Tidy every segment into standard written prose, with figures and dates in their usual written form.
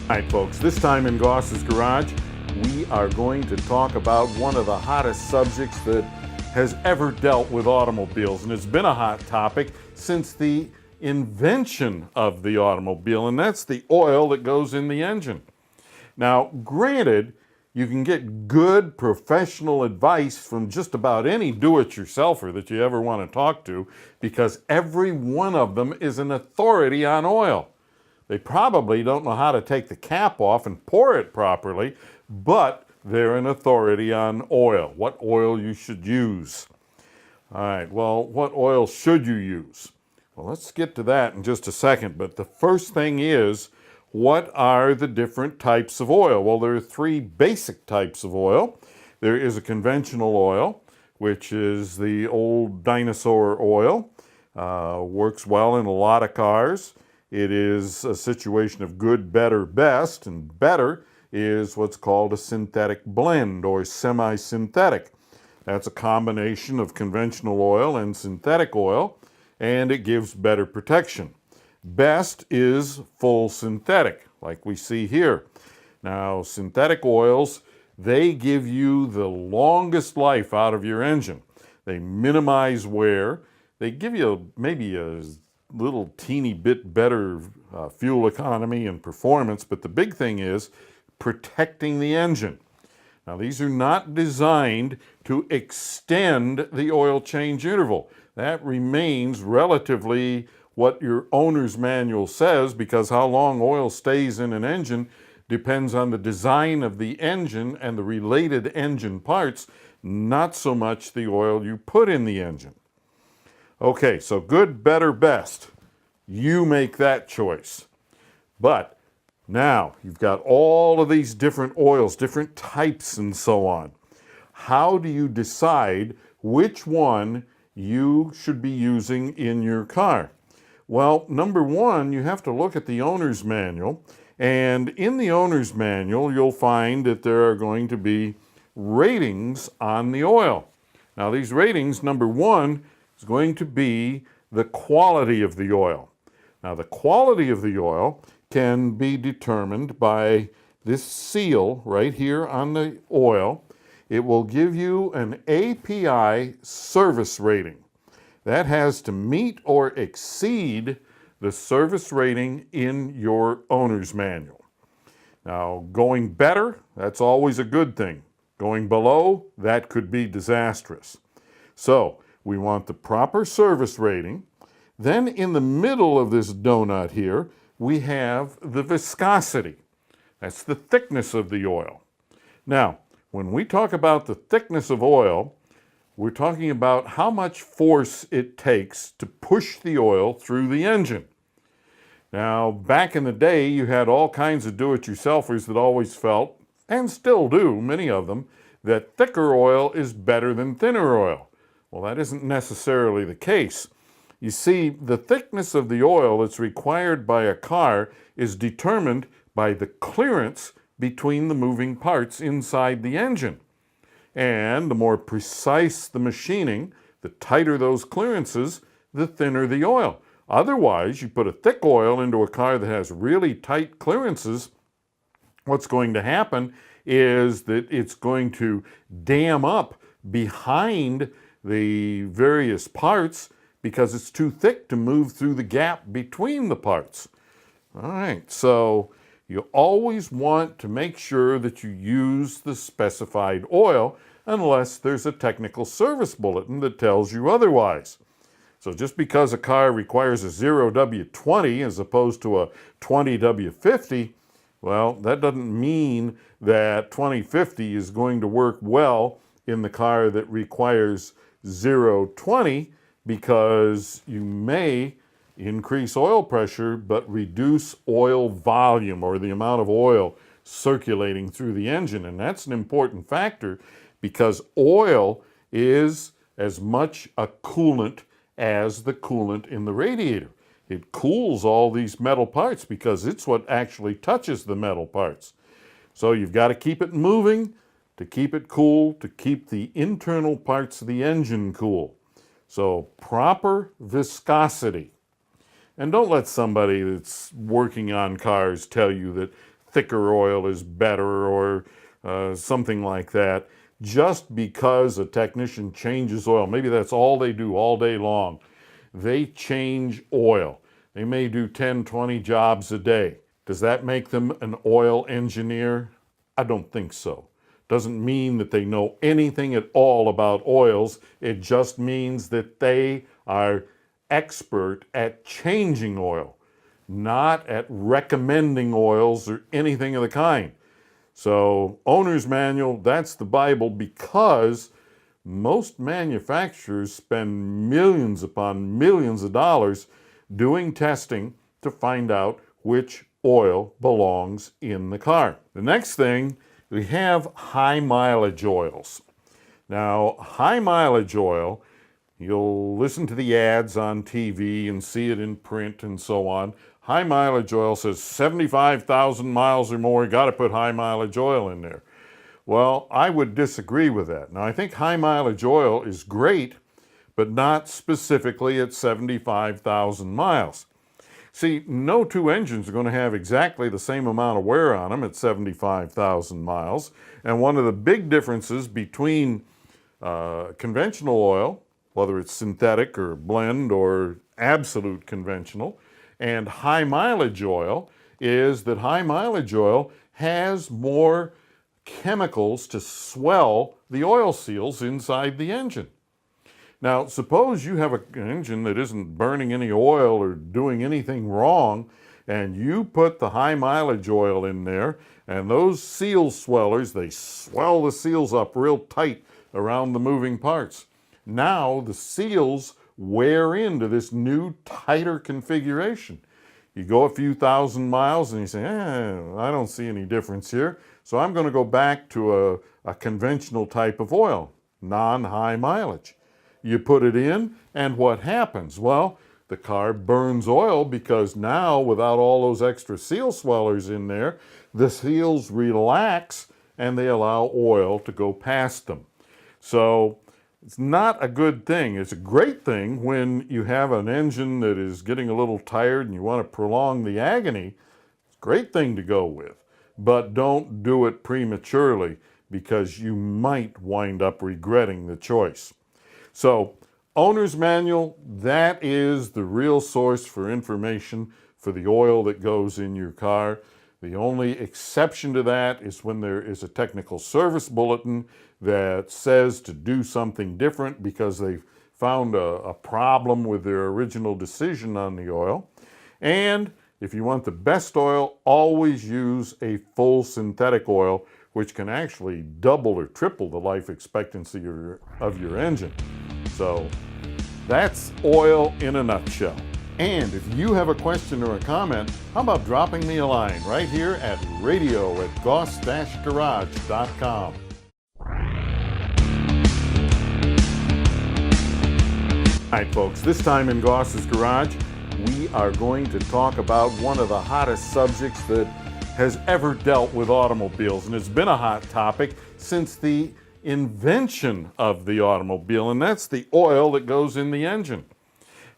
All right, folks, this time in Goss's Garage, we are going to talk about one of the hottest subjects that has ever dealt with automobiles, and it's been a hot topic since the invention of the automobile, and that's the oil that goes in the engine. Now, granted, you can get good professional advice from just about any do-it-yourselfer that you ever want to talk to, because every one of them is an authority on oil. They probably don't know how to take the cap off and pour it properly, but they're an authority on oil, what oil you should use. All right, well, what oil should you use? Well, let's get to that in just a second, but the first thing is, what are the different types of oil? Well, there are three basic types of oil. There is a conventional oil, which is the old dinosaur oil. Works well in a lot of cars. It is a situation of good, better, best, and better is what's called a synthetic blend or semi-synthetic. That's a combination of conventional oil and synthetic oil, and it gives better protection. Best is full synthetic, like we see here. Now, synthetic oils, they give you the longest life out of your engine. They minimize wear. They give you maybe a little teeny bit better fuel economy and performance, but the big thing is protecting the engine. Now, these are not designed to extend the oil change interval. That remains relatively what your owner's manual says, because how long oil stays in an engine depends on the design of the engine and the related engine parts, not so much the oil you put in the engine. Okay, so good, better, best. You make that choice. But now you've got all of these different oils, different types and so on. How do you decide which one you should be using in your car? Well, number one, you have to look at the owner's manual. And in the owner's manual, you'll find that there are going to be ratings on the oil. Now, these ratings, number one, is going to be the quality of the oil. Now, the quality of the oil can be determined by this seal right here on the oil. It will give you an API service rating. That has to meet or exceed the service rating in your owner's manual. Now, going better, that's always a good thing. Going below, that could be disastrous. So, we want the proper service rating. Then in the middle of this donut here, we have the viscosity. That's the thickness of the oil. Now, when we talk about the thickness of oil, we're talking about how much force it takes to push the oil through the engine. Now, back in the day, you had all kinds of do-it-yourselfers that always felt, and still do, many of them, that thicker oil is better than thinner oil. Well, that isn't necessarily the case. You see, the thickness of the oil that's required by a car is determined by the clearance between the moving parts inside the engine. And the more precise the machining, the tighter those clearances, the thinner the oil. Otherwise, you put a thick oil into a car that has really tight clearances, what's going to happen is that it's going to dam up behind the various parts because it's too thick to move through the gap between the parts. All right, so you always want to make sure that you use the specified oil unless there's a technical service bulletin that tells you otherwise. So just because a car requires a 0W20 as opposed to a 20W50, well, that doesn't mean that 2050 is going to work well in the car that requires 020, because you may increase oil pressure but reduce oil volume, or the amount of oil circulating through the engine. And that's an important factor because oil is as much a coolant as the coolant in the radiator. It cools all these metal parts because it's what actually touches the metal parts. So you've got to keep it moving, to keep it cool, to keep the internal parts of the engine cool. So proper viscosity. And don't let somebody that's working on cars tell you that thicker oil is better or something like that, just because a technician changes oil. Maybe that's all they do all day long. They change oil. They may do 10, 20 jobs a day. Does that make them an oil engineer? I don't think so. Doesn't mean that they know anything at all about oils. It just means that they are expert at changing oil, not at recommending oils or anything of the kind. So, owner's manual, that's the Bible, because most manufacturers spend millions upon millions of dollars doing testing to find out which oil belongs in the car. The next thing, we have high mileage oils. Now, high mileage oil, you'll listen to the ads on TV and see it in print and so on. High mileage oil says 75,000 miles or more, you got to put high mileage oil in there. Well, I would disagree with that. Now, I think high mileage oil is great, but not specifically at 75,000 miles. See, no two engines are going to have exactly the same amount of wear on them at 75,000 miles. And one of the big differences between conventional oil, whether it's synthetic or blend or absolute conventional, and high mileage oil, is that high mileage oil has more chemicals to swell the oil seals inside the engine. Now, suppose you have an engine that isn't burning any oil or doing anything wrong, and you put the high mileage oil in there, and those seal swellers, they swell the seals up real tight around the moving parts. Now the seals wear into this new, tighter configuration. You go a few thousand miles and you say, I don't see any difference here, so I'm going to go back to a conventional type of oil, non-high mileage. You put it in, and what happens? Well, the car burns oil because now, without all those extra seal swellers in there, the seals relax and they allow oil to go past them. So it's not a good thing. It's a great thing when you have an engine that is getting a little tired and you want to prolong the agony. It's a great thing to go with. But don't do it prematurely, because you might wind up regretting the choice. So, owner's manual, that is the real source for information for the oil that goes in your car. The only exception to that is when there is a technical service bulletin that says to do something different because they've found a problem with their original decision on the oil. And if you want the best oil, always use a full synthetic oil, which can actually double or triple the life expectancy of your engine. So that's oil in a nutshell. And if you have a question or a comment, how about dropping me a line right here at radio@goss-garage.com. All right, folks, this time in Goss's Garage, we are going to talk about one of the hottest subjects that has ever dealt with automobiles, and it's been a hot topic since the invention of the automobile, and that's the oil that goes in the engine.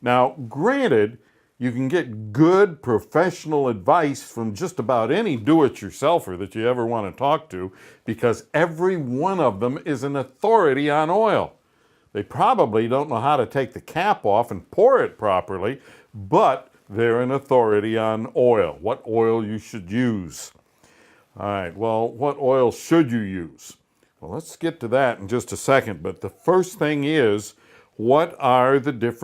Now, granted, you can get good professional advice from just about any do-it-yourselfer that you ever want to talk to, because every one of them is an authority on oil. They probably don't know how to take the cap off and pour it properly, but they're an authority on oil, what oil you should use. All right, well, what oil should you use? Well, let's get to that in just a second, but the first thing is, what are the different